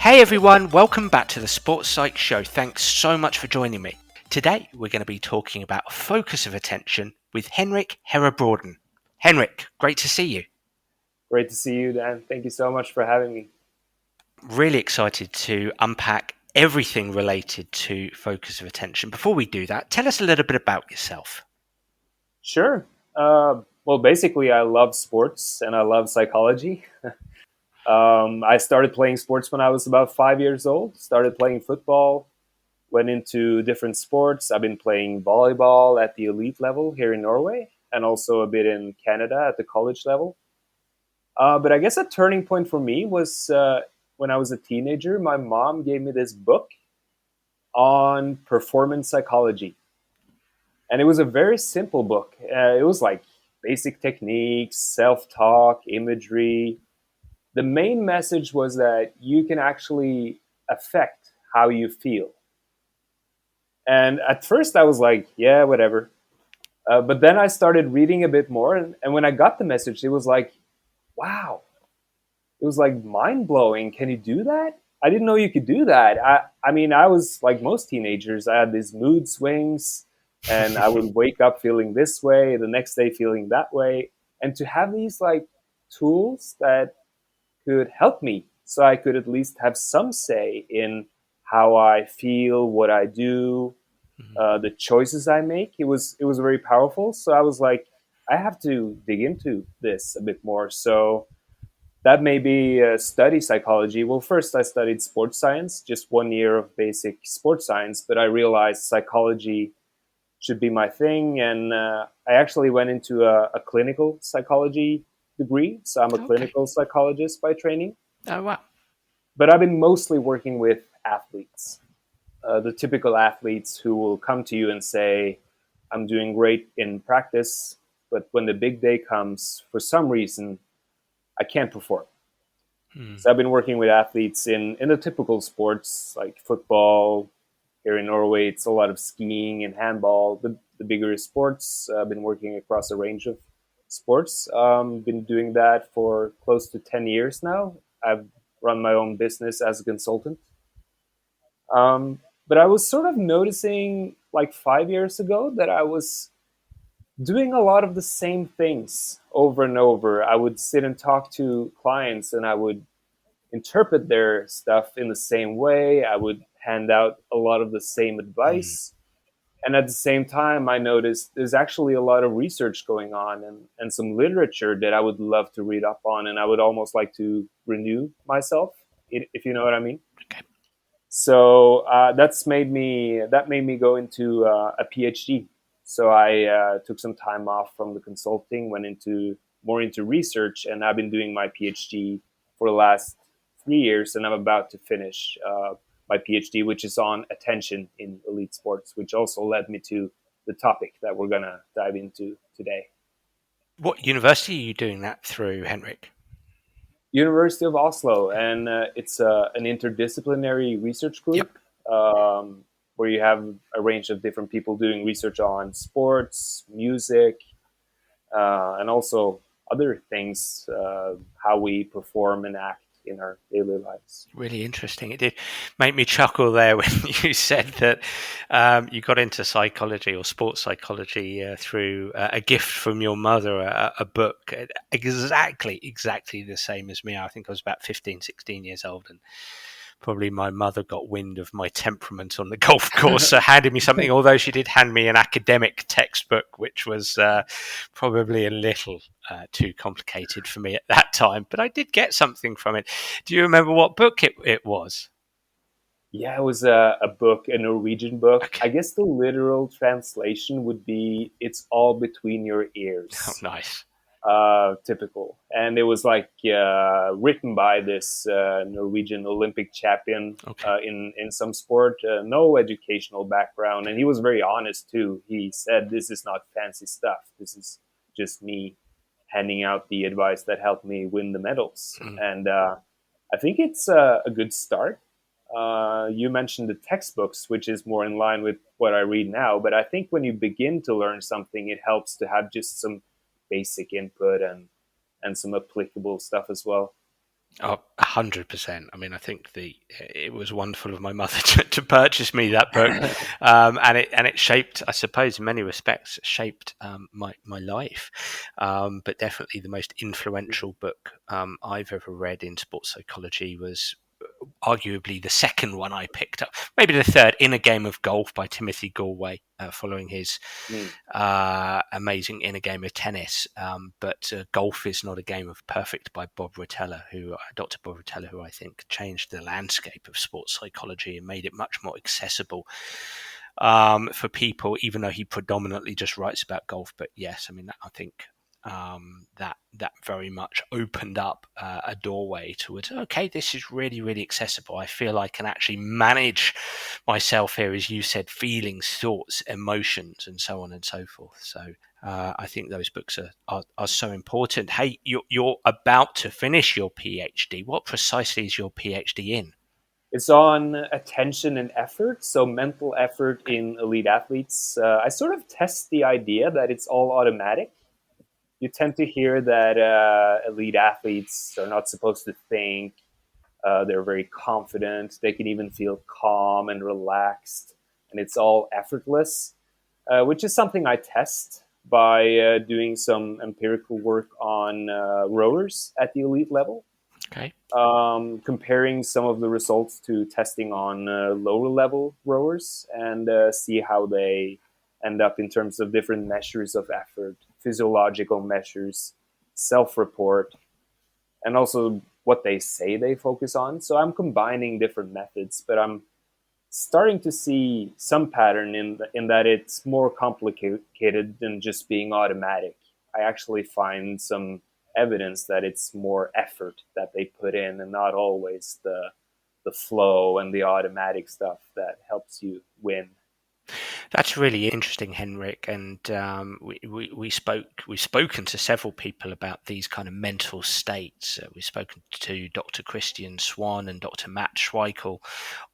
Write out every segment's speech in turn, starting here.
Hey everyone, welcome back to the Sports Psych Show. Thanks so much for joining me. Today we're going to be talking about focus of attention with Henrik Herrebroden. Henrik, great to see you. Great to see you, Dan. Thank you so much for having me. Really excited to unpack everything related to focus of attention. Before we do that, tell us a little bit about yourself. Sure. Well, basically, I love sports and I love psychology. I started playing sports when I was about 5 years old. Started playing football, went into different sports. I've been playing volleyball at the elite level here in Norway and also a bit in Canada at the college level. But I guess a turning point for me was when I was a teenager. My mom gave me this book on performance psychology. And it was a very simple book. It was like basic techniques, self talk, imagery. The main message was that you can actually affect how you feel. And at first I was like, yeah, whatever. But then I started reading a bit more. And when I got the message, it was like, wow, it was like mind blowing. Can you do that? I didn't know you could do that. I mean, I was like most teenagers. I had these mood swings, and I would wake up feeling this way, the next day feeling that way. And to have these like tools that could help me, so I could at least have some say in how I feel, what I do, the choices I make. It was very powerful. So I was like, I have to dig into this a bit more. So that may be study psychology. Well, first I studied sports science, just 1 year of basic sports science, but I realized psychology should be my thing. And I actually went into a clinical psychology degree. So I'm a Okay. clinical psychologist by training, Oh, wow. but I've been mostly working with athletes, the typical athletes who will come to you and say, I'm doing great in practice, but when the big day comes, for some reason, I can't perform. Hmm. So I've been working with athletes in the typical sports like football. Here in Norway, it's a lot of skiing and handball, the bigger sports. I've been working across a range of sports. Been doing that for close to 10 years now. I've run my own business as a consultant. But I was sort of noticing like 5 years ago that I was doing a lot of the same things over and over. I would sit and talk to clients and I would interpret their stuff in the same way. I would hand out a lot of the same Hmm. advice. And at the same time, I noticed there's actually a lot of research going on and some literature that I would love to read up on. And I would almost like to renew myself, if you know what I mean. Okay. So that made me go into a PhD. So I took some time off from the consulting, went into more into research, and I've been doing my PhD for the last 3 years, and I'm about to finish my PhD, which is on attention in elite sports, which also led me to the topic that we're gonna dive into today. What university are you doing that through, Henrik? University of Oslo, and it's an interdisciplinary research Yep. group where you have a range of different people doing research on sports, music, and also other things, how we perform and act in our daily lives. Really interesting. It did make me chuckle there when you said that you got into psychology or sports psychology through a gift from your mother, a book. Exactly the same as me. I think I was about 15, 16 years old, and probably my mother got wind of my temperament on the golf course, so handed me something, although she did hand me an academic textbook, which was probably a little too complicated for me at that time. But I did get something from it. Do you remember what book it was? Yeah, it was a book, a Norwegian book. I Okay. guess the literal translation would be "It's all between your Oh, ears." nice. Typical. And it was like written by this Norwegian Olympic champion Okay. in some sport, no educational background, and he was very honest too. He said, "This is not fancy stuff. This is just me handing out the advice that helped me win the medals." Mm. And I think it's a good start. You mentioned the textbooks, which is more in line with what I read now. But I think when you begin to learn something, it helps to have just some basic input and some applicable stuff as well. Oh, 100%. I mean, I think it was wonderful of my mother to purchase me that book, and it shaped, I suppose, in many respects, shaped my life. But definitely, the most influential book I've ever read in sports psychology was arguably the second one I picked up, maybe the third, In a Game of Golf by Timothy Galway, following his Mm. amazing In a Game of Tennis. But Golf is Not a Game of Perfect by Dr. Bob Rotella, who I think changed the landscape of sports psychology and made it much more accessible for people, even though he predominantly just writes about golf. But yes, I mean, I think that very much opened up a doorway towards, okay, this is really, really accessible. I feel I can actually manage myself here, as you said, feelings, thoughts, emotions, and so on and so forth. So I think those books are so important. Hey, you're about to finish your PhD. What precisely is your PhD in? It's on attention and effort, so mental effort in elite athletes. I sort of test the idea that it's all automatic. You tend to hear that elite athletes are not supposed to think. They're very confident. They can even feel calm and relaxed, and it's all effortless, which is something I test by doing some empirical work on rowers at the elite level, Okay. comparing some of the results to testing on lower level rowers and see how they end up in terms of different measures of effort, physiological measures, self report, and also what they say they focus on. So I'm combining different methods, but I'm starting to see some pattern in that it's more complicated than just being automatic. I actually find some evidence that it's more effort that they put in and not always the flow and the automatic stuff that helps you win. That's really interesting, Henrik. And we've spoken to several people about these kind of mental states. We've spoken to Dr. Christian Swan and Dr. Matt Schweikel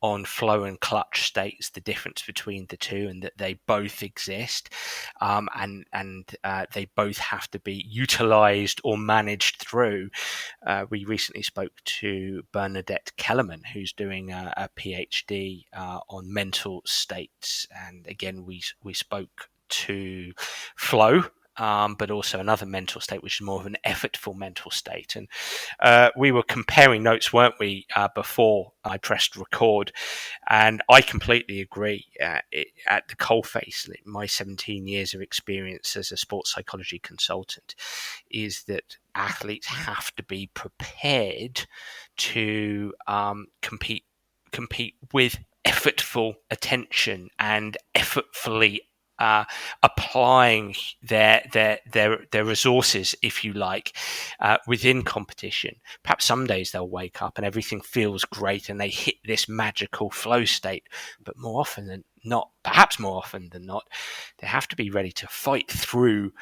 on flow and clutch states, the difference between the two, and that they both exist, and they both have to be utilized or managed through. We recently spoke to Bernadette Kellerman, who's doing a PhD on mental states, and again, we spoke to flow. But also another mental state, which is more of an effortful mental state. And we were comparing notes, weren't we, before I pressed record? And I completely agree. At the coalface, my 17 years of experience as a sports psychology consultant is that athletes have to be prepared to compete with effortful attention and effortfully applying their resources, if you like, within competition. Perhaps some days they'll wake up and everything feels great and they hit this magical flow state, but perhaps more often than not, they have to be ready to fight through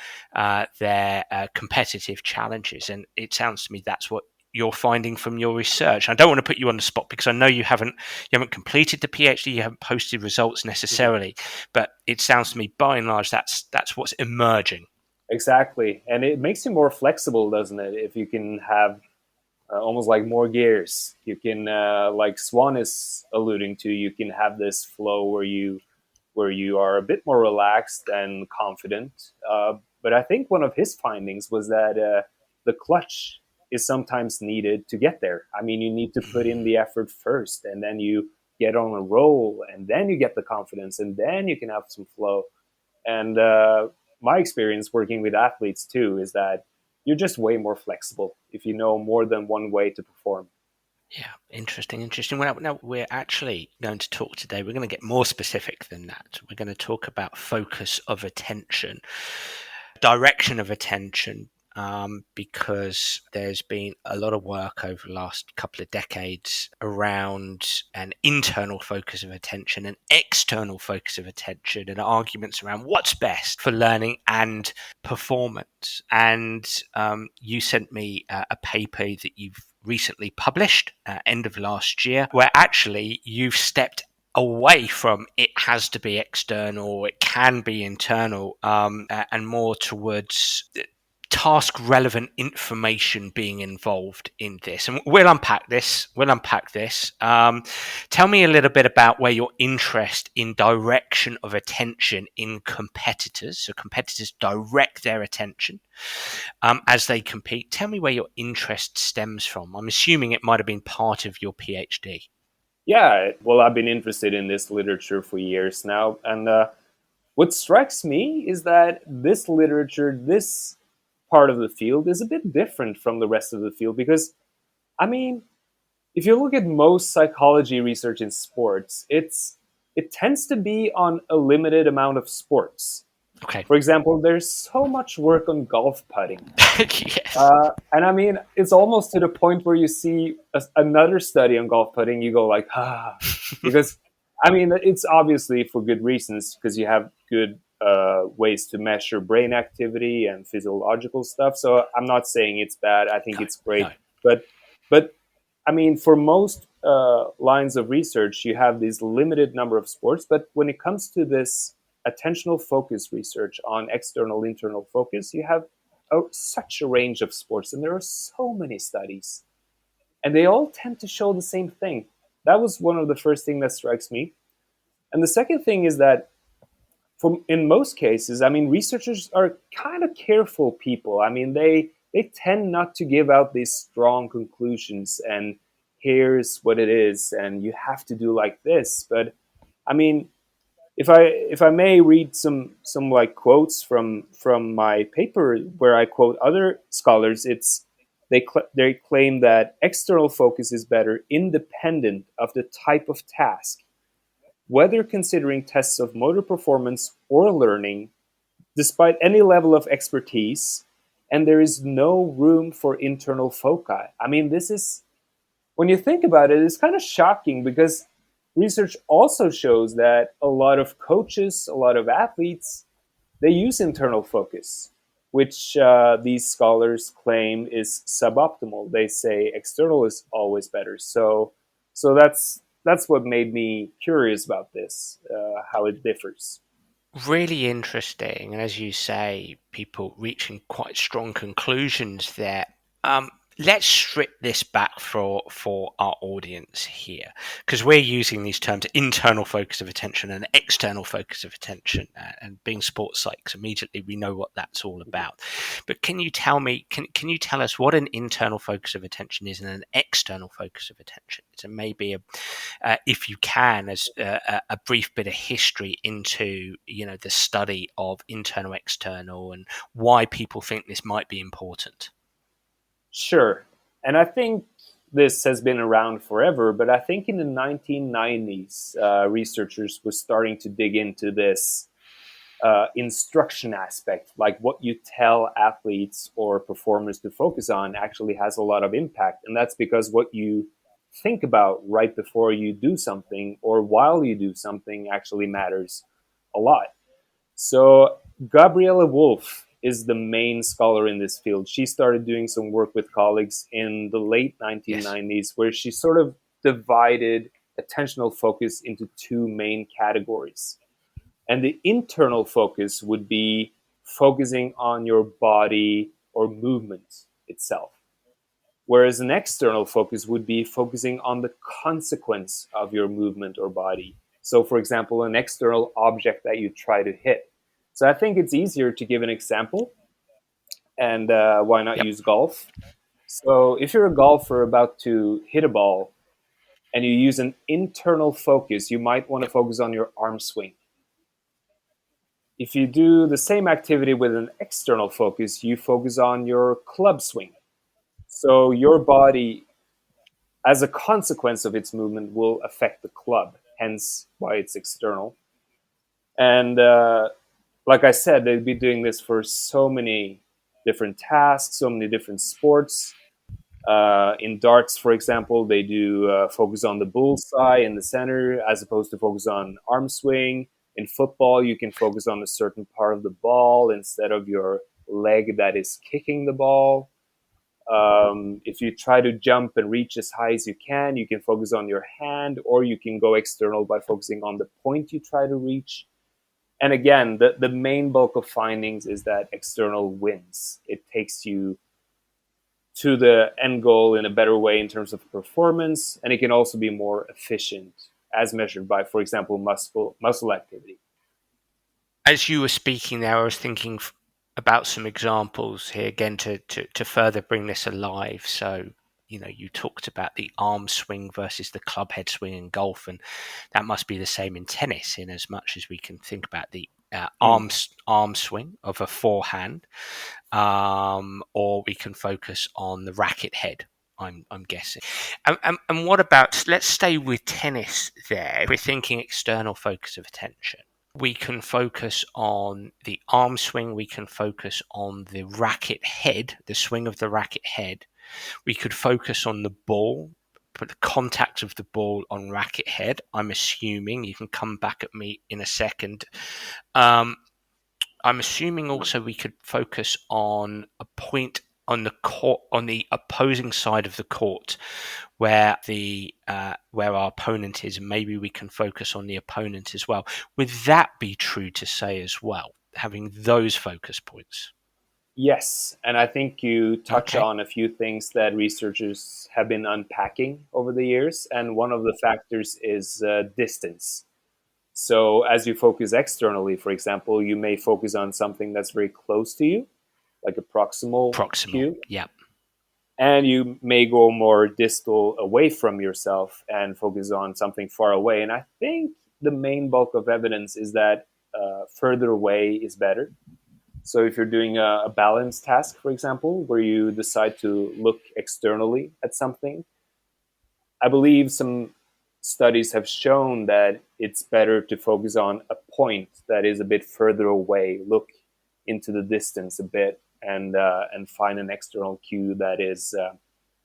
their competitive challenges. And it sounds to me that's what you're finding from your research. I don't want to put you on the spot because I know you haven't completed the PhD, you haven't posted results Mhm. necessarily, but it sounds to me by and large that's what's emerging. Exactly, and it makes you more flexible, doesn't it? If you can have almost like more gears, you can, like Swan is alluding to, you can have this flow where you are a bit more relaxed and confident. But I think one of his findings was that the clutch is sometimes needed to get there. I mean, you need to put in the effort first, and then you get on a roll, and then you get the confidence, and then you can have some flow. And my experience working with athletes too is that you're just way more flexible if you know more than one way to perform. Yeah, interesting. Well, now we're actually going to talk today. We're going to get more specific than that. We're going to talk about focus of attention, direction of attention, because there's been a lot of work over the last couple of decades around an internal focus of attention, an external focus of attention, and arguments around what's best for learning and performance. And you sent me a paper that you've recently published end of last year, where actually you've stepped away from it has to be external, it can be internal, and more towards task relevant information being involved in this? And we'll unpack this. Tell me a little bit about where your interest in direction of attention in competitors. So competitors direct their attention as they compete. Tell me where your interest stems from. I'm assuming it might have been part of your PhD. Yeah, well, I've been interested in this literature for years now, and what strikes me is that this literature, this part of the field, is a bit different from the rest of the field because, I mean, if you look at most psychology research in sports, it tends to be on a limited amount of sports. Okay. For example, there's so much work on golf putting. Yes. And I mean, it's almost to the point where you see another study on golf putting, you go like, because I mean, it's obviously for good reasons because you have good ways to measure brain activity and physiological stuff. So I'm not saying it's bad. I think No. it's great, No. but I mean, for most lines of research, you have this limited number of sports. But when it comes to this attentional focus research on external internal focus, you have such a range of sports, and there are so many studies, and they all tend to show the same thing. That was one of the first things that strikes me. And the second thing is that in most cases, I mean, researchers are kind of careful people. I mean, they tend not to give out these strong conclusions and here's what it is and you have to do like this. But I mean, if I may read some like quotes from my paper where I quote other scholars, it's they claim that external focus is better independent of the type of task, whether considering tests of motor performance or learning, despite any level of expertise, and there is no room for internal foci. I mean, this is, when you think about it, it's kind of shocking because research also shows that a lot of coaches, a lot of athletes, they use internal focus, which these scholars claim is suboptimal. They say external is always better. So that's what made me curious about this, how it differs. Really interesting, and as you say, people reaching quite strong conclusions there. Um, let's strip this back for our audience here, because we're using these terms: internal focus of attention and external focus of attention. And being sports psychs, immediately we know what that's all about. But can you tell me? Can you tell us what an internal focus of attention is and an external focus of attention? So maybe if you can, as a brief bit of history into the study of internal external and why people think this might be important. Sure. And I think this has been around forever, but I think in the 1990s, researchers were starting to dig into this instruction aspect, like what you tell athletes or performers to focus on actually has a lot of impact. And that's because what you think about right before you do something or while you do something actually matters a lot. So Gabriella Wolf is the main scholar in this field. She started doing some work with colleagues in the late Yes. 1990s where she sort of divided attentional focus into two main categories. And the internal focus would be focusing on your body or movement itself. Whereas an external focus would be focusing on the consequence of your movement or body. So, for example, an external object that you try to hit. So, I think it's easier to give an example, and why not Yep. use golf? So, if you're a golfer about to hit a ball and you use an internal focus, you might want to Yep. focus on your arm swing. If you do the same activity with an external focus, you focus on your club swing. So, your body, as a consequence of its movement, will affect the club, hence why it's external. And like I said, they'd be doing this for so many different tasks, so many different sports. In darts, for example, they do focus on the bullseye in the center as opposed to focus on arm swing. In football, you can focus on a certain part of the ball instead of your leg that is kicking the ball. If you try to jump and reach as high as you can focus on your hand, or you can go external by focusing on the point you try to reach. And again, the main bulk of findings is that external wins. It takes you to the end goal in a better way in terms of performance, and it can also be more efficient as measured by, for example, muscle activity. As you were speaking there, I was thinking about some examples here again to further bring this alive. So, you talked about the arm swing versus the club head swing in golf, and that must be the same in tennis, in as much as we can think about the Mm. arm swing of a forehand, or we can focus on the racket head. I'm guessing. And what about, let's stay with tennis there. If we're thinking external focus of attention, we can focus on the arm swing, we can focus on the racket head, the swing of the racket head. We could focus on the ball, put the contact of the ball on racket head. I'm assuming, you can come back at me in a second. Um, I'm assuming also we could focus on a point on the court, on the opposing side of the court, where our opponent is, and maybe we can focus on the opponent as well. Would that be true to say as well, having those focus points? Yes, and I think you touch Okay. on a few things that researchers have been unpacking over the years, and one of the factors is distance. So, as you focus externally, for example, you may focus on something that's very close to you, like a proximal Proximal. cue, Yeah. and you may go more distal away from yourself and focus on something far away. And I think the main bulk of evidence is that further away is better. So if you're doing a balance task, for example, where you decide to look externally at something, I believe some studies have shown that it's better to focus on a point that is a bit further away, look into the distance a bit, and find an external cue that is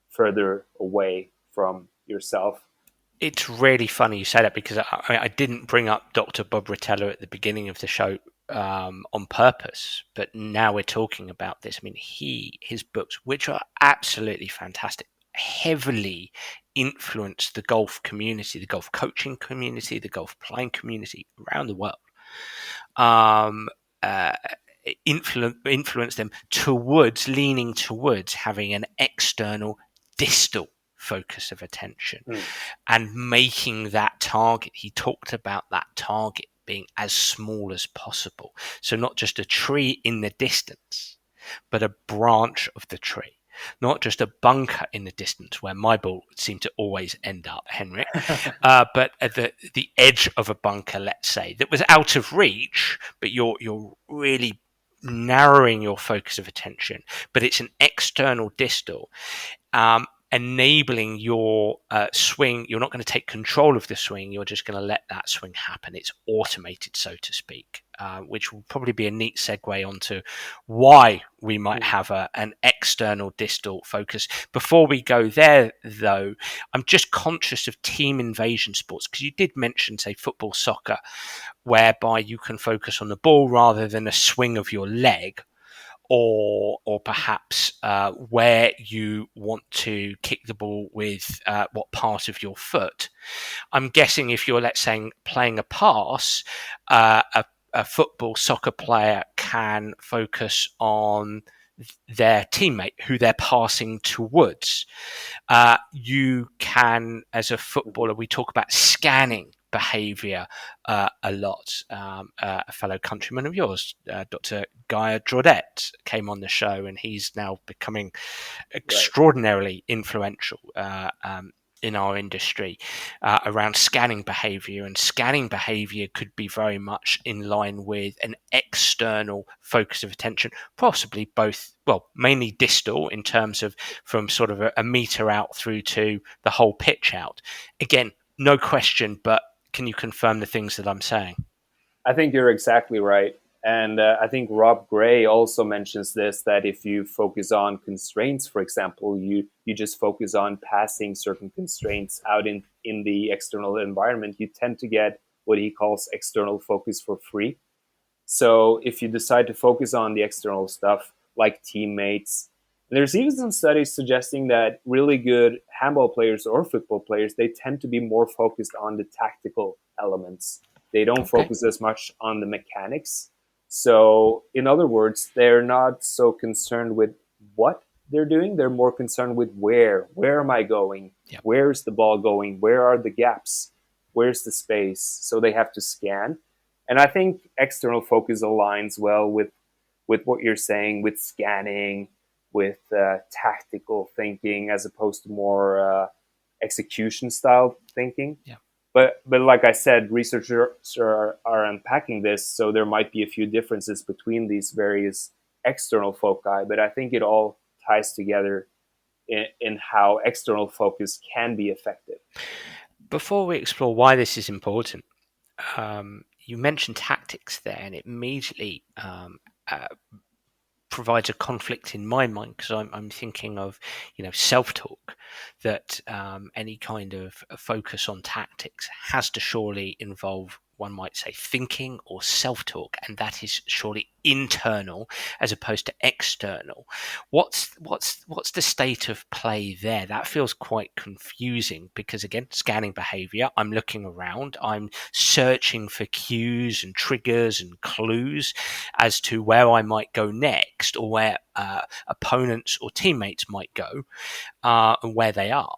further away from yourself. It's really funny you say that, because I didn't bring up Dr. Bob Rotella at the beginning of the show on purpose, but now we're talking about this. I mean, his books, which are absolutely fantastic, heavily influenced the golf community, the golf coaching community, the golf playing community around the world. Um, uh, influence them towards leaning towards having an external distal focus of attention Mm. and making that target. He talked about that target being as small as possible. So not just a tree in the distance, but a branch of the tree. Not just a bunker in the distance where my ball seemed to always end up, Henrik, but at the edge of a bunker, let's say, that was out of reach, but you're really narrowing your focus of attention. But it's an external distal, enabling your swing. You're not going to take control of the swing. You're just going to let that swing happen. It's automated, so to speak, which will probably be a neat segue onto why we might have an external distal focus. Before we go there, though, I'm just conscious of team invasion sports, because you did mention, say, football, soccer, whereby you can focus on the ball rather than a swing of your leg, or perhaps where you want to kick the ball with what part of your foot. I'm guessing if you're, let's say, playing a pass, a football, soccer player can focus on their teammate who they're passing towards. You can, as a footballer, we talk about scanning behavior a lot. A fellow countryman of yours, Dr. Guy Drodet, came on the show, and he's now becoming Right. extraordinarily influential in our industry around scanning behavior. And scanning behavior could be very much in line with an external focus of attention, possibly both, well, mainly distal in terms of from sort of a meter out through to the whole pitch out. Again, no question, but can you confirm the things that I'm saying? I think you're exactly right. And I think Rob Gray also mentions this, that if you focus on constraints, for example, you just focus on passing certain constraints out in the external environment, you tend to get what he calls external focus for free. So if you decide to focus on the external stuff, like teammates, there's even some studies suggesting that really good handball players or football players, they tend to be more focused on the tactical elements. They don't Okay. focus as much on the mechanics. So, in other words, they're not so concerned with what they're doing. They're more concerned with where. Where am I going? Yeah. Where's the ball going? Where are the gaps? Where's the space? So they have to scan. And I think external focus aligns well with what you're saying, with scanning, with tactical thinking, as opposed to more execution style thinking. Yeah. But like I said, researchers are unpacking this, so there might be a few differences between these various external foci. But I think it all ties together in how external focus can be effective. Before we explore why this is important, you mentioned tactics there, and it immediately uh, provides a conflict in my mind because I'm thinking of self-talk, that any kind of focus on tactics has to surely involve, one might say, thinking or self-talk, and that is surely internal as opposed to external. What's the state of play there? That feels quite confusing because, again, scanning behavior, I'm looking around, I'm searching for cues and triggers and clues as to where I might go next, or where opponents or teammates might go, and where they are.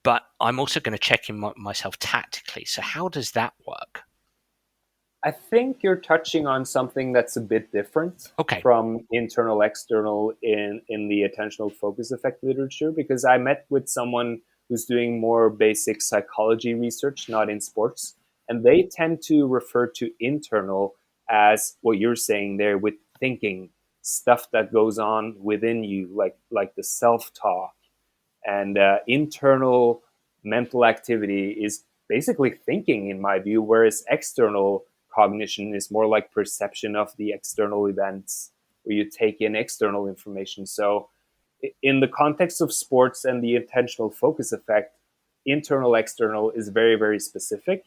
But I'm also going to check in myself tactically. So how does that work? I think you're touching on something that's a bit different Okay. from internal external in the attentional focus effect literature, because I met with someone who's doing more basic psychology research, not in sports, and they tend to refer to internal as what you're saying there, with thinking, stuff that goes on within you, like the self-talk and internal mental activity is basically thinking, in my view, whereas external cognition is more like perception of the external events, where you take in external information. So, in the context of sports and the intentional focus effect, internal external is very, very specific.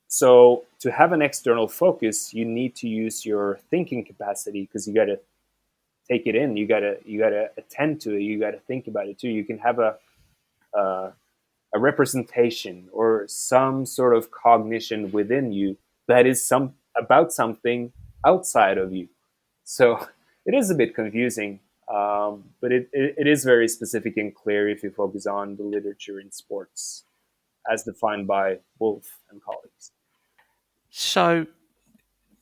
So, to have an external focus, you need to use your thinking capacity, because you got to take it in. You gotta attend to it. You gotta think about it too. You can have uh, a representation or some sort of cognition within you that is some about something outside of you. So it is a bit confusing, but it is very specific and clear if you focus on the literature in sports, as defined by Wolf and colleagues. So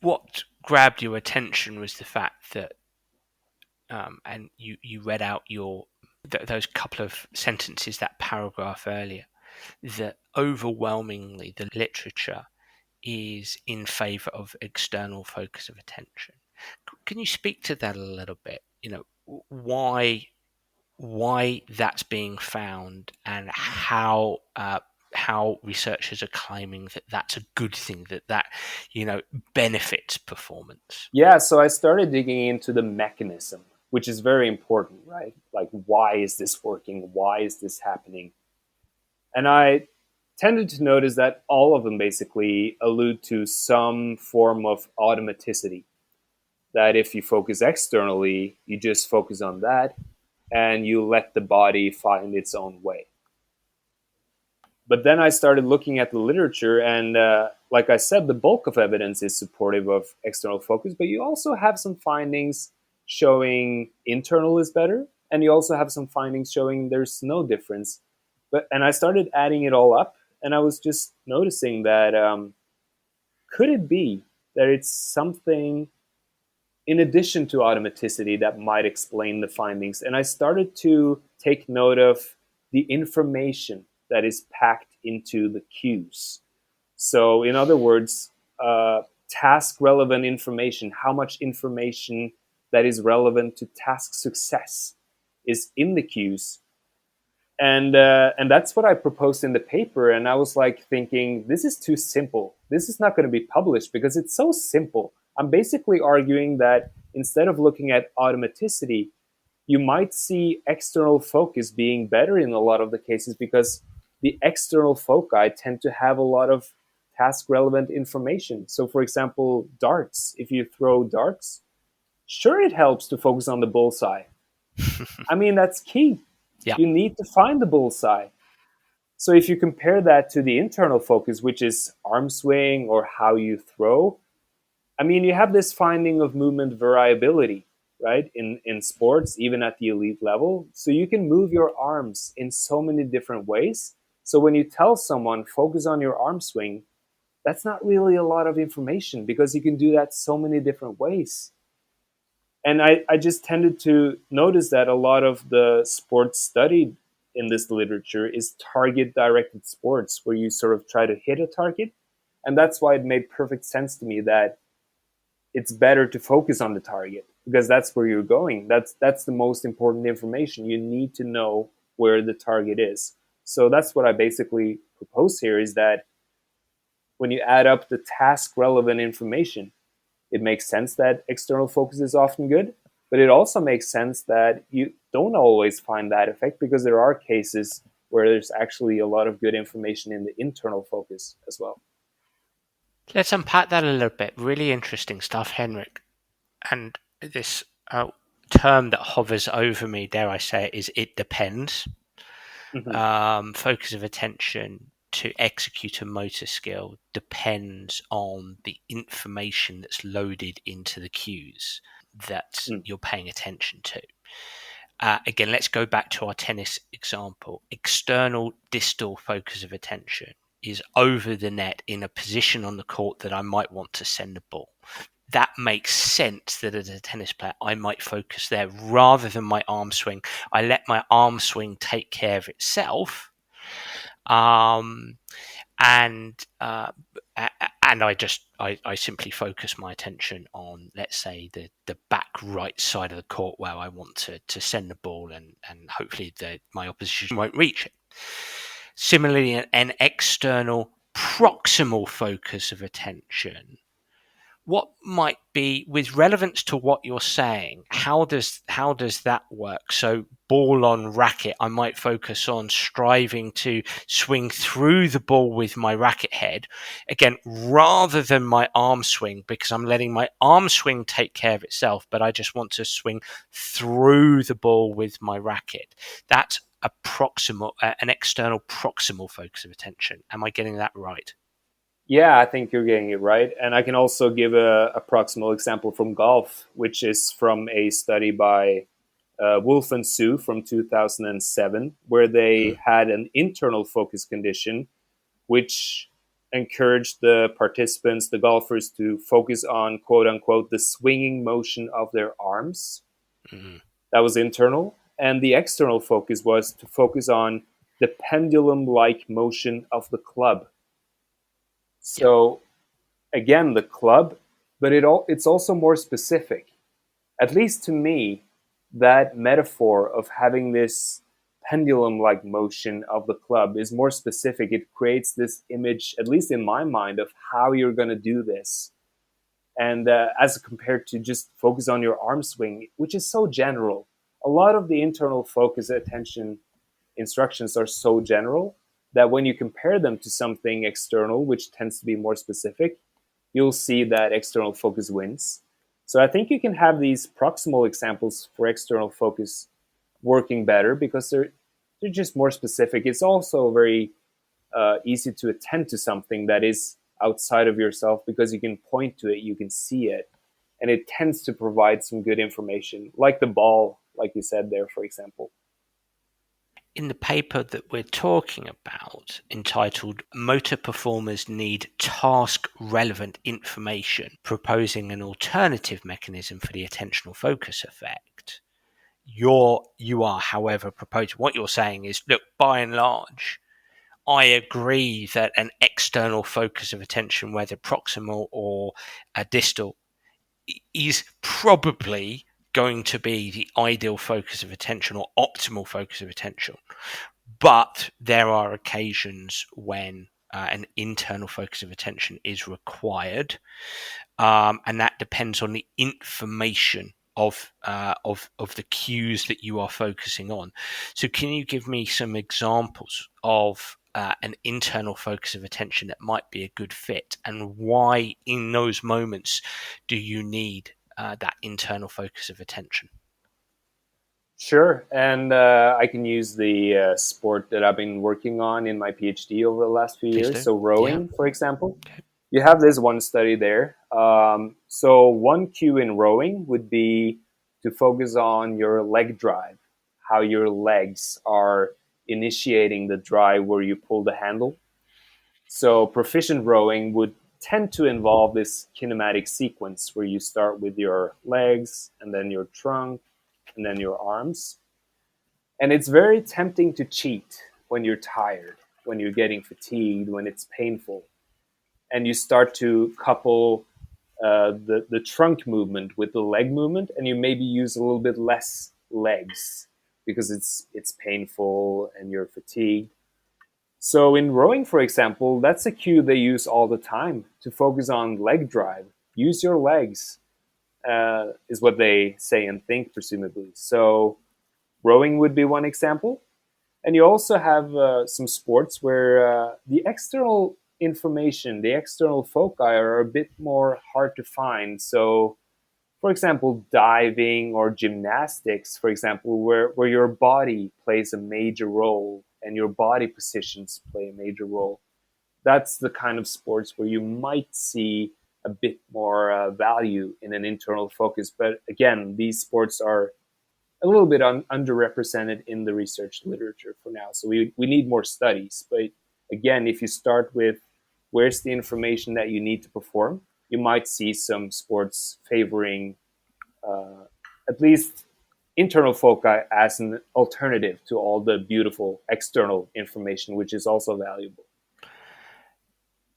what grabbed your attention was the fact that, and you read out those couple of sentences, that paragraph earlier, that overwhelmingly the literature is in favor of external focus of attention. Can you speak to that a little bit? Why that's being found, and how researchers are claiming that that's a good thing, that benefits performance. Yeah, so I started digging into the mechanism, which is very important, right? Like, why is this working? Why is this happening? And I tended to notice that all of them basically allude to some form of automaticity. That if you focus externally, you just focus on that and you let the body find its own way. But then I started looking at the literature, and like I said, the bulk of evidence is supportive of external focus, but you also have some findings showing internal is better, and you also have some findings showing there's no difference. And I started adding it all up, and I was just noticing that could it be that it's something in addition to automaticity that might explain the findings? And I started to take note of the information that is packed into the cues. So, in other words, task relevant information, how much information that is relevant to task success is in the cues. And that's what I proposed in the paper. And I was like thinking, this is too simple. This is not going to be published because it's so simple. I'm basically arguing that instead of looking at automaticity, you might see external focus being better in a lot of the cases, because the external foci tend to have a lot of task relevant information. So, for example, darts, if you throw darts, sure, it helps to focus on the bullseye. I mean, that's key. Yeah. You need to find the bullseye. So if you compare that to the internal focus, which is arm swing or how you throw, I mean, you have this finding of movement variability, right? In sports, even at the elite level. So you can move your arms in so many different ways. So when you tell someone, focus on your arm swing, that's not really a lot of information because you can do that so many different ways. And I just tended to notice that a lot of the sports studied in this literature is target directed sports where you sort of try to hit a target. And that's why it made perfect sense to me that it's better to focus on the target because that's where you're going. That's the most important information. You need to know where the target is. So that's what I basically propose here is that when you add up the task relevant information, it makes sense that external focus is often good, but it also makes sense that you don't always find that effect because there are cases where there's actually a lot of good information in the internal focus as well. Let's unpack that a little bit. Really interesting stuff, Henrik. And this term that hovers over me, dare I say it, is it depends. Mm-hmm. Focus of attention to execute a motor skill depends on the information that's loaded into the cues that Mm. you're paying attention to. Again, let's go back to our tennis example. External distal focus of attention is over the net in a position on the court that I might want to send a ball. That makes sense that as a tennis player, I might focus there rather than my arm swing. I let my arm swing take care of itself. Um, and I simply focus my attention on, let's say, the back right side of the court where I want to send the ball, and hopefully my opposition won't reach it. Similarly, an external proximal focus of attention, what might be, with relevance to what you're saying, how does that work? So ball on racket, I might focus on striving to swing through the ball with my racket head, again, rather than my arm swing, because I'm letting my arm swing take care of itself, but I just want to swing through the ball with my racket. That's an external proximal focus of attention. Am I getting that right? Yeah, I think you're getting it right. And I can also give a proximal example from golf, which is from a study by Wolf and Sue from 2007, where they had an internal focus condition, which encouraged the participants, the golfers, to focus on quote unquote the swinging motion of their arms. Mm-hmm. That was internal. And the external focus was to focus on the pendulum like motion of the club. Yep. So again, the club, but it's also more specific. At least to me, that metaphor of having this pendulum like motion of the club is more specific. It creates this image, at least in my mind, of how you're going to do this. And as compared to just focus on your arm swing, which is so general. A lot of the internal focus attention instructions are so general that when you compare them to something external, which tends to be more specific, you'll see that external focus wins. So I think you can have these proximal examples for external focus working better because they're just more specific. It's also very easy to attend to something that is outside of yourself because you can point to it, you can see it, and it tends to provide some good information, like the ball, like you said there, for example. In the paper that we're talking about, entitled Motor Performers Need Task Relevant Information, proposing an alternative mechanism for the attentional focus effect, you are, however, proposing, what you're saying is, look, by and large, I agree that an external focus of attention, whether proximal or distal, is probably going to be the ideal focus of attention or optimal focus of attention. But there are occasions when an internal focus of attention is required, and that depends on the information of the cues that you are focusing on. So, can you give me some examples of an internal focus of attention that might be a good fit, and why, in those moments, do you need that internal focus of attention? Sure, and I can use the sport that I've been working on in my PhD over the last few Please years. do. So Yeah. rowing, for example, Okay. you have this one study there. So one cue in rowing would be to focus on your leg drive, how your legs are initiating the drive where you pull the handle. So proficient rowing would tend to involve this kinematic sequence where you start with your legs and then your trunk and then your arms. And it's very tempting to cheat when you're tired, when you're getting fatigued, when it's painful. And you start to couple the trunk movement with the leg movement, and you maybe use a little bit less legs because it's painful and you're fatigued. So in rowing, for example, that's a cue they use all the time to focus on leg drive. Use your legs, is what they say and think, presumably. So rowing would be one example. And you also have some sports where the external information, the external foci are a bit more hard to find. So, for example, diving or gymnastics, for example, where your body plays a major role and your body positions play a major role. That's the kind of sports where you might see a bit more value in an internal focus. But again, these sports are a little bit underrepresented in the research literature for now. So we need more studies. But again, if you start with where's the information that you need to perform, you might see some sports favoring uh, at least internal foci as an alternative to all the beautiful external information, which is also valuable.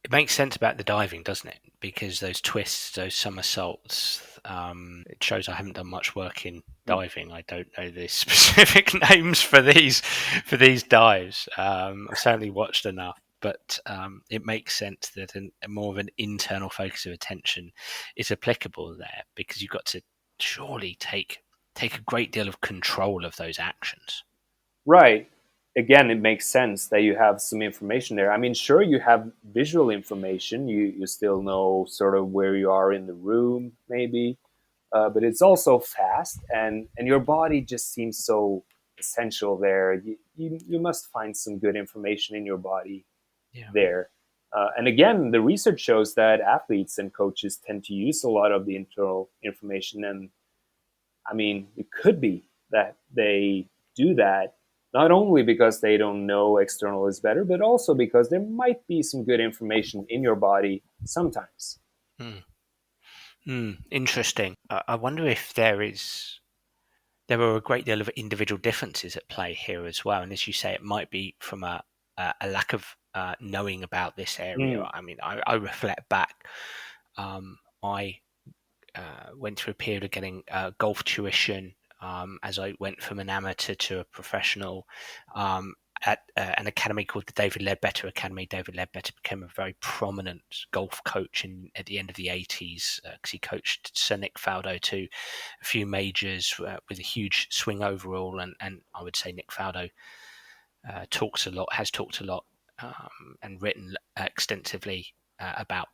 It makes sense about the diving, doesn't it? Because those twists, those somersaults, it shows I haven't done much work in diving. I don't know the specific names for these dives. I've certainly watched enough, but it makes sense that a more of an internal focus of attention is applicable there because you've got to surely take a great deal of control of those actions. Right. Again, it makes sense that you have some information there. I mean, sure, you have visual information. You still know sort of where you are in the room, maybe, but it's also fast, and your body just seems so essential there. You must find some good information in your body Yeah. there. And again, the research shows that athletes and coaches tend to use a lot of the internal information. And I mean, it could be that they do that not only because they don't know external is better, but also because there might be some good information in your body sometimes. Hmm. Interesting. I wonder if there are a great deal of individual differences at play here as well. And as you say, it might be from a lack of knowing about this area. Mm, I mean, I reflect back. I went through a period of getting golf tuition as I went from an amateur to a professional. At an academy called the David Ledbetter Academy. David Ledbetter became a very prominent golf coach at the end of the 80s because he coached Sir Nick Faldo to a few majors with a huge swing overall. And I would say Nick Faldo has talked a lot and written extensively about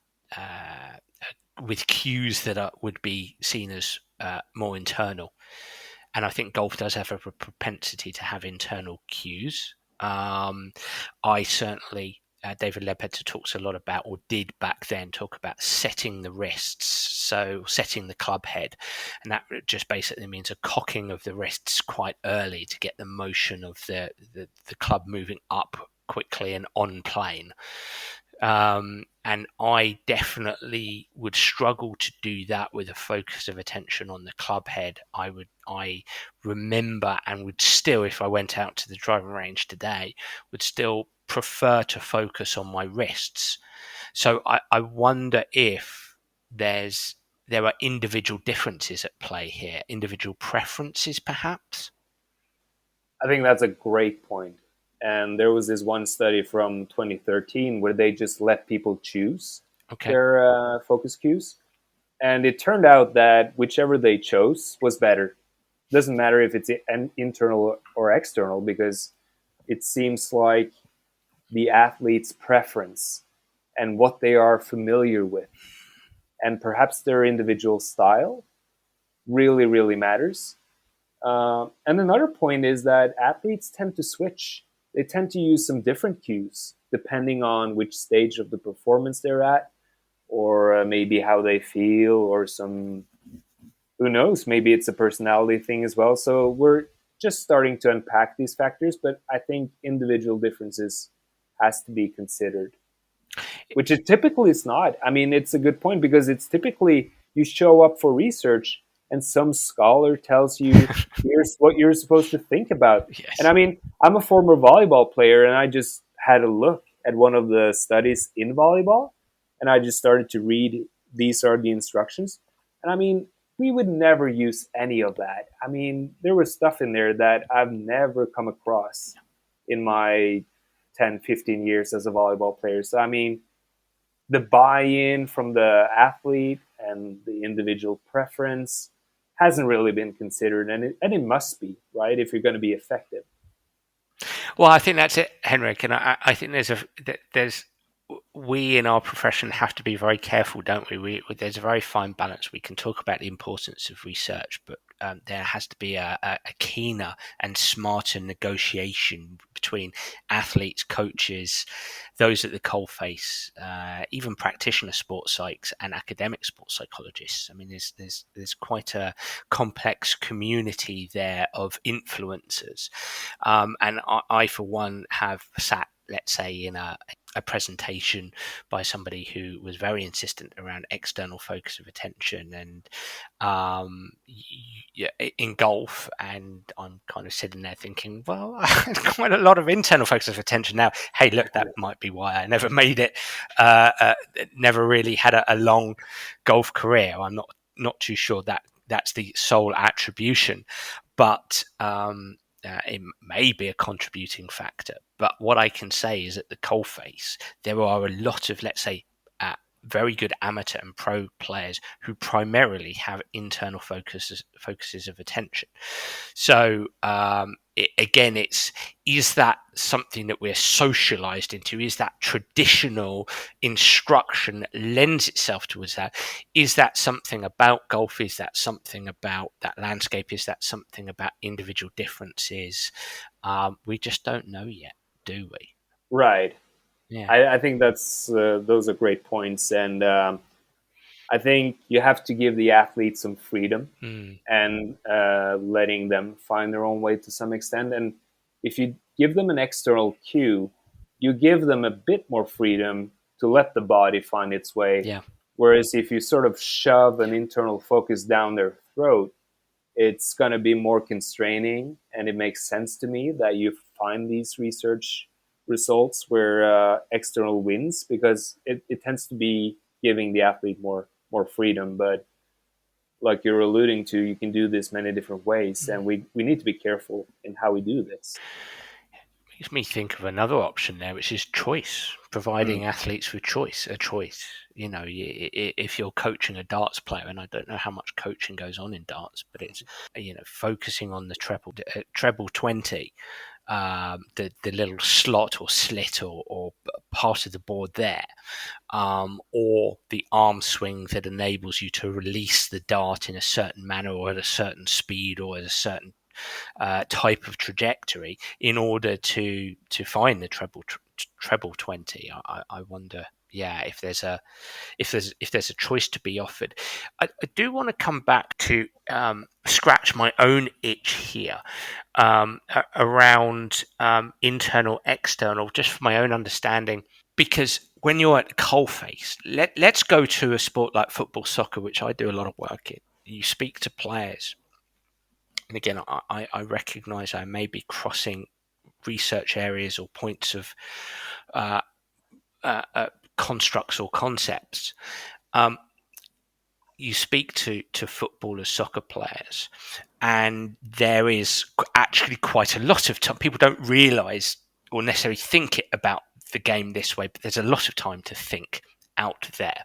with cues that would be seen as more internal. And I think golf does have a propensity to have internal cues. I certainly, David Ledbetter talks a lot about, or did back then, talk about setting the wrists, so setting the club head. And that just basically means a cocking of the wrists quite early to get the motion of the club moving up quickly and on plane. And I definitely would struggle to do that with a focus of attention on the club head. I remember and would still, if I went out to the driving range today, would still prefer to focus on my wrists. So I wonder if there are individual differences at play here, individual preferences perhaps. I think that's a great point. And there was this one study from 2013 where they just let people choose Okay. their focus cues. And it turned out that whichever they chose was better. Doesn't matter if it's internal or external, because it seems like the athlete's preference and what they are familiar with, and perhaps their individual style, really, really matters. And another point is that athletes tend to switch. They tend to use some different cues depending on which stage of the performance they're at, or maybe how they feel, or some, who knows, maybe it's a personality thing as well. So we're just starting to unpack these factors, but I think individual differences has to be considered, which it typically is not. I mean, it's a good point because it's typically you show up for research and some scholar tells you here's what you're supposed to think about. And Yes. I mean, I'm a former volleyball player and I just had a look at one of the studies in volleyball and I just started to read these are the instructions. And I mean, we would never use any of that. I mean, there was stuff in there that I've never come across in my 10, 15 years as a volleyball player. So I mean, the buy-in from the athlete and the individual preference hasn't really been considered, and it must be, right, if you're going to be effective. Well, I think that's it, Henrik, and I think there's we in our profession have to be very careful, don't we? There's a very fine balance. We can talk about the importance of research, but there has to be a keener and smarter negotiation between athletes, coaches, those at the coalface, even practitioner sports psychs and academic sports psychologists. I mean, there's quite a complex community there of influencers, and I, for one, have sat, let's say, in a presentation by somebody who was very insistent around external focus of attention and in golf, and I'm kind of sitting there thinking, well, quite a lot of internal focus of attention now. Hey, look, that might be why I never made it, never really had a long golf career. I'm not too sure that that's the sole attribution, but it may be a contributing factor. But what I can say is at the coalface, there are a lot of, let's say, very good amateur and pro players who primarily have internal focuses of attention. So again, is that something that we're socialized into? Is that traditional instruction that lends itself towards that? Is that something about golf? Is that something about that landscape? Is that something about individual differences? We just don't know yet, do we? Right. Yeah. I think that's those are great points, and I think you have to give the athletes some freedom Mm, and letting them find their own way to some extent. And if you give them an external cue, you give them a bit more freedom to let the body find its way. yeah. Whereas if you sort of shove an internal focus down their throat, it's going to be more constraining. And it makes sense to me that you find these research results where external wins because it tends to be giving the athlete more freedom. But like you're alluding to, you can do this many different ways, and we need to be careful in how we do this. Makes me think of another option there, which is choice, Mm. providing athletes with a choice. You know, if you're coaching a darts player, and I don't know how much coaching goes on in darts, but it's, focusing on the treble 20, the little slot or slit or part of the board there, or the arm swing that enables you to release the dart in a certain manner or at a certain speed or at a certain type of trajectory in order to find the treble 20. I wonder, yeah, if there's a choice to be offered. I do want to come back to scratch my own itch here, around internal external, just for my own understanding, because when you're at coalface, let's go to a sport like football, soccer, which I do a lot of work in. You speak to players, and again, I recognise I may be crossing research areas or points of uh, constructs or concepts. Um, you speak to footballers, soccer players, and there is actually quite a lot of time. People don't realise or necessarily think it about the game this way, but there's a lot of time to think out there.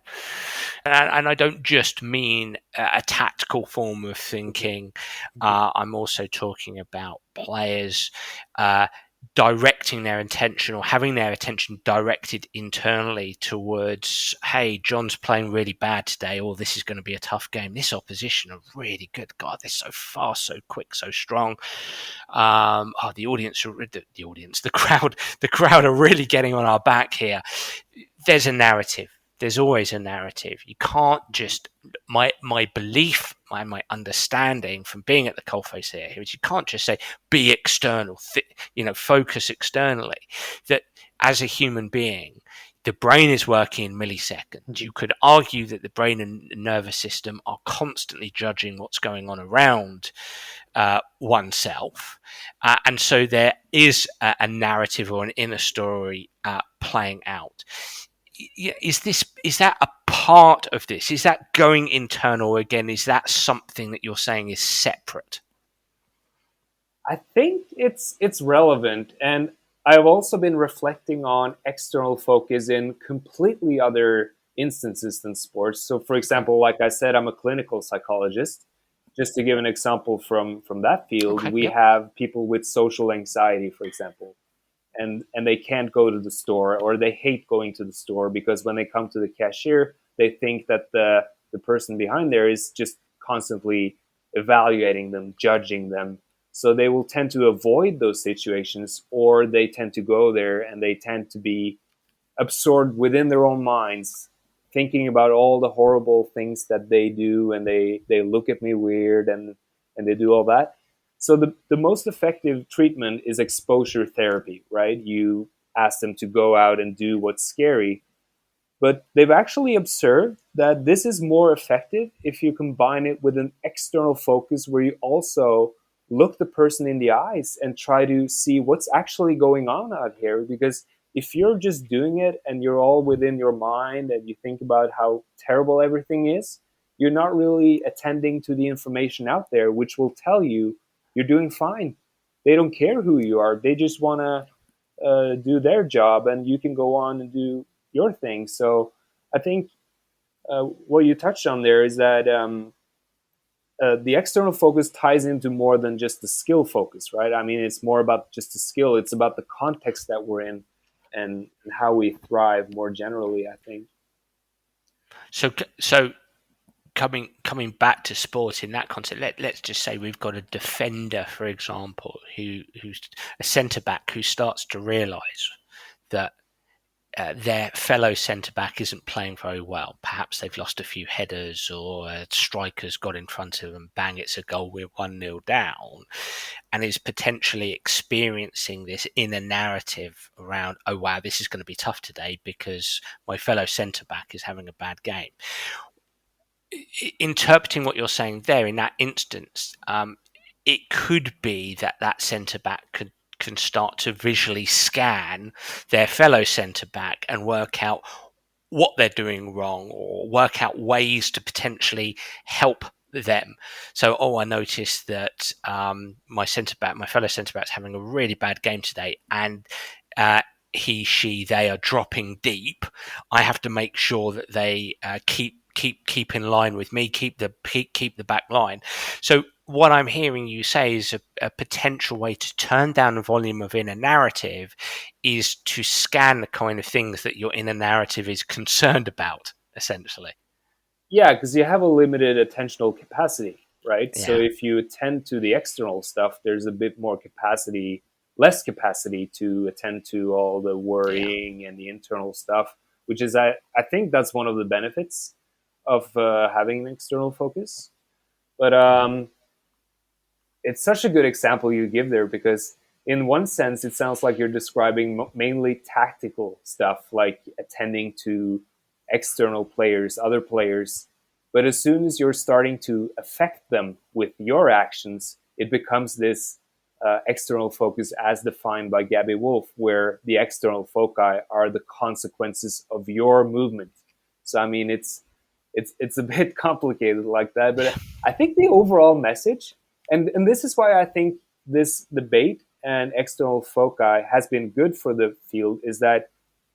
And I don't just mean a tactical form of thinking. I'm also talking about players uh, directing their attention or having their attention directed internally towards, hey, John's playing really bad today, or this is going to be a tough game. This opposition are really good. God, they're so fast, so quick, so strong. The audience, the crowd are really getting on our back here. There's a narrative. There's always a narrative. You can't just my belief, my understanding from being at the coalface here is you can't just say be external, focus externally. That as a human being, the brain is working in milliseconds. You could argue that the brain and nervous system are constantly judging what's going on around oneself, and so there is a narrative or an inner story playing out. Is that a part of this? Is that going internal again? Is that something that you're saying is separate? I think it's relevant, and I've also been reflecting on external focus in completely other instances than sports. So, for example, like I said, I'm a clinical psychologist. Just to give an example from that field, Okay. we Yep. have people with social anxiety, for example, and they can't go to the store, or they hate going to the store because when they come to the cashier, they think that the person behind there is just constantly evaluating them, judging them. So they will tend to avoid those situations, or they tend to go there and they tend to be absorbed within their own minds, thinking about all the horrible things that they do, and they look at me weird, and they do all that. So the most effective treatment is exposure therapy, right? You ask them to go out and do what's scary, but they've actually observed that this is more effective if you combine it with an external focus where you also look the person in the eyes and try to see what's actually going on out here. Because if you're just doing it and you're all within your mind and you think about how terrible everything is, you're not really attending to the information out there, which will tell you you're doing fine. They don't care who you are, they just want to do their job, and you can go on and do your thing. So I think what you touched on there is that the external focus ties into more than just the skill focus, right? I mean, it's more about just the skill. It's about the context that we're in, and how we thrive more generally, I think. So coming back to sport in that context, let's just say we've got a defender, for example, who's a centre back who starts to realise that their fellow centre back isn't playing very well. Perhaps they've lost a few headers, or a striker's got in front of them. Bang! It's a goal. We're 1-0 down, and is potentially experiencing this inner narrative around, oh wow, this is going to be tough today because my fellow centre back is having a bad game. Interpreting what you're saying there in that instance, it could be that centre back can start to visually scan their fellow centre back and work out what they're doing wrong, or work out ways to potentially help them. So, I noticed that my fellow centre back's having a really bad game today, and they are dropping deep. I have to make sure that they keep in line with me, keep the back line. So what I'm hearing you say is a potential way to turn down the volume of inner narrative is to scan the kind of things that your inner narrative is concerned about, essentially. Yeah, because you have a limited attentional capacity, right? So Yeah, if you attend to the external stuff, there's a bit more capacity, less capacity to attend to all the yeah. worrying and the internal stuff, which is, I think that's one of the benefits of having an external focus. But Mm-hmm. it's such a good example you give there, because in one sense it sounds like you're describing mainly tactical stuff, like attending to external players, other players. But as soon as you're starting to affect them with your actions, it becomes this external focus as defined by Gabby Wolf, where the external foci are the consequences of your movement. So I mean, it's a bit complicated like that, but I think the overall message, and this is why I think this debate and external foci has been good for the field, is that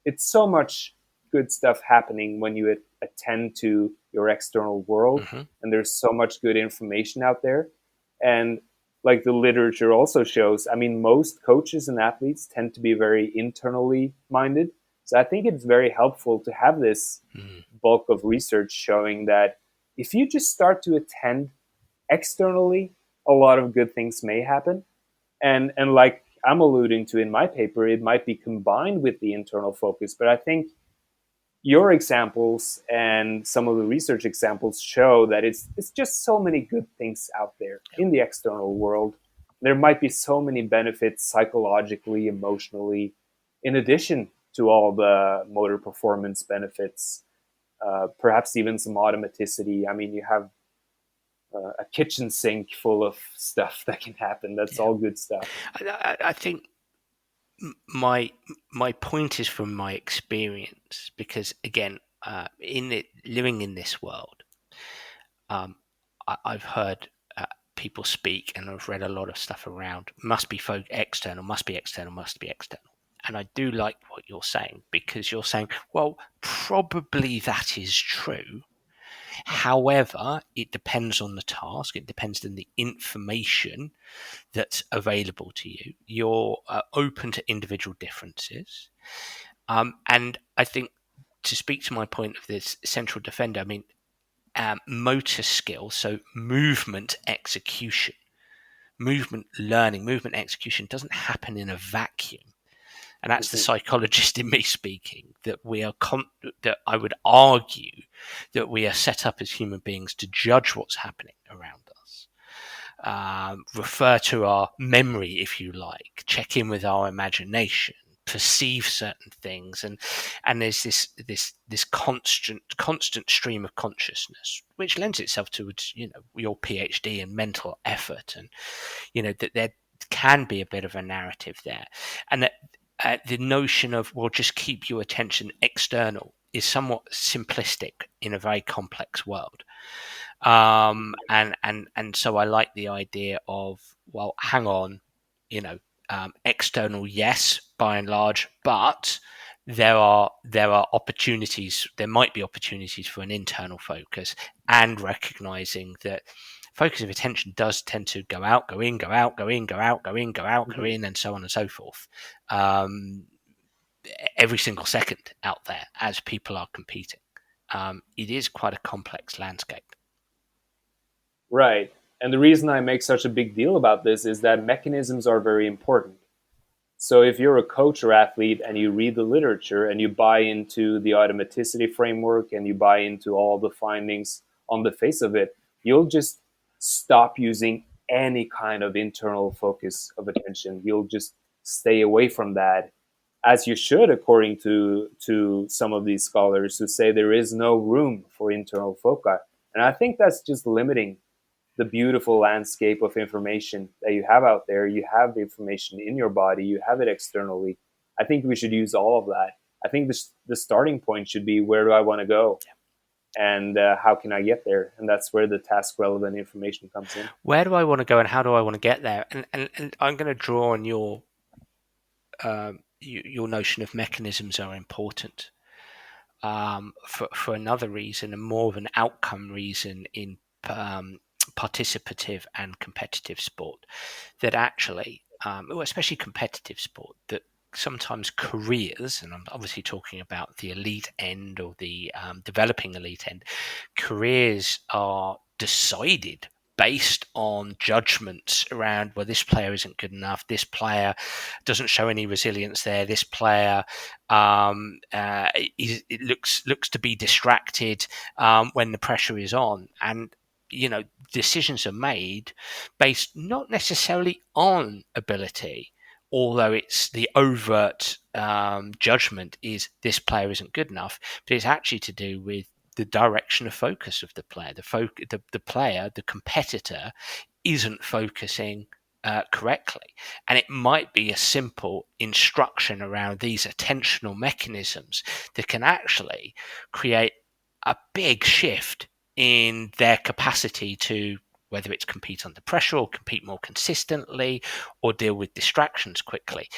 it's so much good stuff happening when you attend to your external world, Mm-hmm. and there's so much good information out there. And like the literature also shows, I mean, most coaches and athletes tend to be very internally minded. So I think it's very helpful to have this Mm. bulk of research showing that if you just start to attend externally, a lot of good things may happen. And like I'm alluding to in my paper, it might be combined with the internal focus. But I think your examples and some of the research examples show that it's just so many good things out there in the external world. There might be so many benefits psychologically, emotionally, in addition to all the motor performance benefits, perhaps even some automaticity. I mean, you have a kitchen sink full of stuff that can happen. That's Yeah. all good stuff. I think my my point is from my experience, because again, in it, living in this world, I've heard people speak, and I've read a lot of stuff around must be external, must be external, must be external. And I do like what you're saying, because you're saying, well, probably that is true. However, it depends on the task. It depends on the information that's available to you. You're open to individual differences. And I think, to speak to my point of this central defender, I mean, motor skill, so movement execution, movement learning, movement execution doesn't happen in a vacuum. And that's the Mm-hmm. psychologist in me speaking, that we are that I would argue that we are set up as human beings to judge what's happening around us. Refer to our memory, if you like, check in with our imagination, perceive certain things, and there's this constant stream of consciousness, which lends itself towards, you know, your PhD and mental effort, and you know that there can be a bit of a narrative there, and that the notion of, well, just keep your attention external is somewhat simplistic in a very complex world. And so I like the idea of, well, hang on, you know, external, yes, by and large, but there are opportunities. There might be opportunities for an internal focus, and recognizing that focus of attention does tend to go out, go in, go out, go in, go out, go in, go out, go Mm-hmm. in, and so on and so forth. Um, every single second out there as people are competing. It is quite a complex landscape. Right. And the reason I make such a big deal about this is that mechanisms are very important. So if you're a coach or athlete and you read the literature and you buy into the automaticity framework and you buy into all the findings on the face of it, you'll just stop using any kind of internal focus of attention. You'll just stay away from that, as you should, according to some of these scholars who say there is no room for internal foci. And I think that's just limiting the beautiful landscape of information that you have out there. You have the information in your body, you have it externally. I think we should use all of that. I think the starting point should be, where do I want to go? And how can I get there? And that's where the task relevant information comes in. Where do I want to go, and how do I want to get there? And I'm going to draw on your notion of mechanisms are important, for another reason, and more of an outcome reason in participative and competitive sport, that actually, especially competitive sport, that sometimes careers, and I'm obviously talking about the elite end or the developing elite end, careers are decided based on judgments around, well, this player isn't good enough, this player doesn't show any resilience there, this player it looks to be distracted when the pressure is on. And you know, decisions are made based not necessarily on ability, although it's the overt judgment is this player isn't good enough, but it's actually to do with the direction of focus of the player. The player, the competitor, isn't focusing correctly. And it might be a simple instruction around these attentional mechanisms that can actually create a big shift in their capacity to, whether it's compete under pressure or compete more consistently or deal with distractions quickly.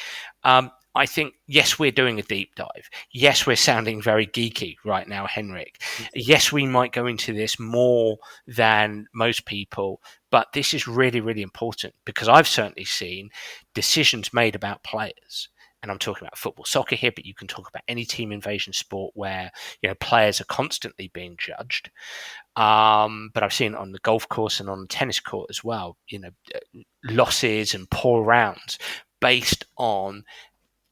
I think, yes, we're doing a deep dive. Yes, we're sounding very geeky right now, Henrik. Yes, we might go into this more than most people, but this is really, really important because I've certainly seen decisions made about players. And I'm talking about football, soccer here, but you can talk about any team invasion sport where, players are constantly being judged. But I've seen it on the golf course and on the tennis court as well, losses and poor rounds based on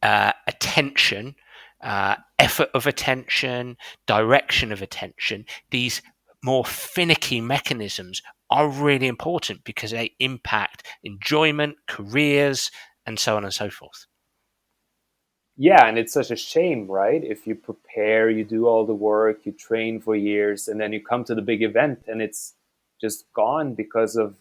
attention, effort of attention, direction of attention. These more finicky mechanisms are really important because they impact enjoyment, careers, and so on and so forth. Yeah, and it's such a shame, right? If you prepare, you do all the work, you train for years, and then you come to the big event and it's just gone because of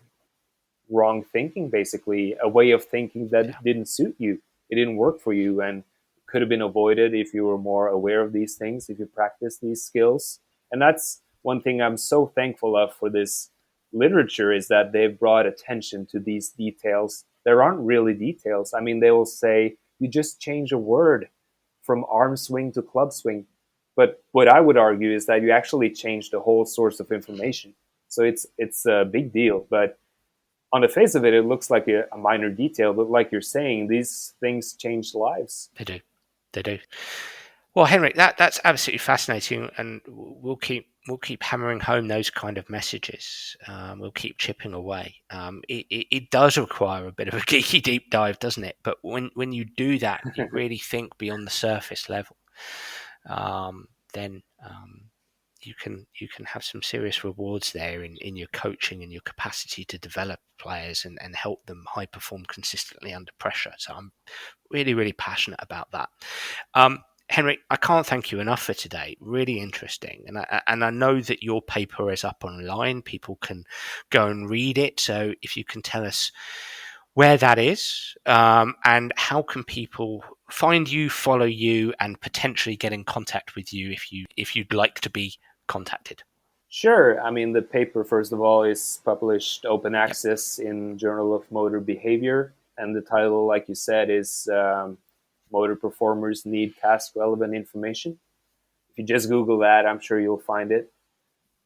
wrong thinking, basically, a way of thinking Yeah. that didn't suit you. It didn't work for you and could have been avoided if you were more aware of these things, if you practice these skills. And that's one thing I'm so thankful of for this literature is that they've brought attention to these details. There aren't really details. I mean, they will say, you just change a word from arm swing to club swing. But what I would argue is that you actually change the whole source of information. So it's a big deal. But on the face of it, it looks like a minor detail, but like you're saying, these things change lives. They do. They do. Well, Henrik, that's absolutely fascinating, and we'll keep hammering home those kind of messages. We'll keep chipping away. It does require a bit of a geeky deep dive, doesn't it? But when you do that, you really think beyond the surface level. Then you can have some serious rewards there in your coaching and your capacity to develop players and help them high perform consistently under pressure. So I'm really, really passionate about that. Henrik, I can't thank you enough for today. Really interesting. And I know that your paper is up online. People can go and read it. So if you can tell us where that is, and how can people find you, follow you, and potentially get in contact with you if you'd like to be contacted. Sure. I mean, the paper, first of all, is published open Yep. access in Journal of Motor Behavior. And the title, like you said, is Motor Performers Need Task Relevant Information. If you just Google that, I'm sure you'll find it.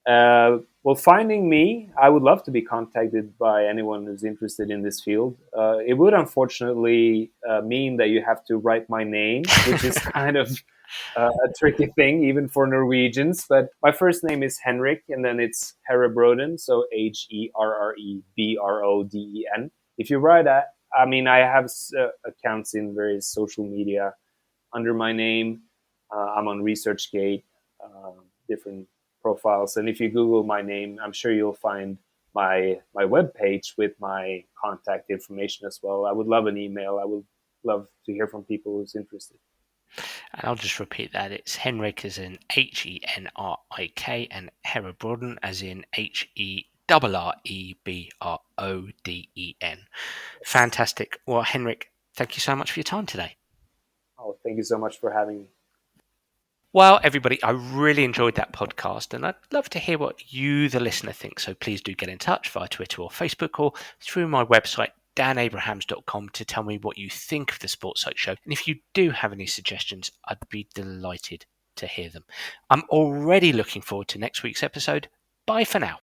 Well, finding me, I would love to be contacted by anyone who's interested in this field. It would unfortunately mean that you have to write my name, which is kind of a tricky thing, even for Norwegians. But my first name is Henrik, and then it's Herrebroden, so Herrebroden. If you write that, I mean, I have accounts in various social media under my name. I'm on ResearchGate, different profiles, and if you Google my name, I'm sure you'll find my web page with my contact information as well. I would love an email. I would love to hear from people who's interested. And I'll just repeat that. It's Henrik as in Henrik and Herrebroden as in Herebroden. Fantastic. Well, Henrik, thank you so much for your time today. Oh, thank you so much for having me. Well, everybody, I really enjoyed that podcast, and I'd love to hear what you, the listener, think. So please do get in touch via Twitter or Facebook or through my website, danabrahams.com, to tell me what you think of the Sports Psych Show. And if you do have any suggestions, I'd be delighted to hear them. I'm already looking forward to next week's episode. Bye for now.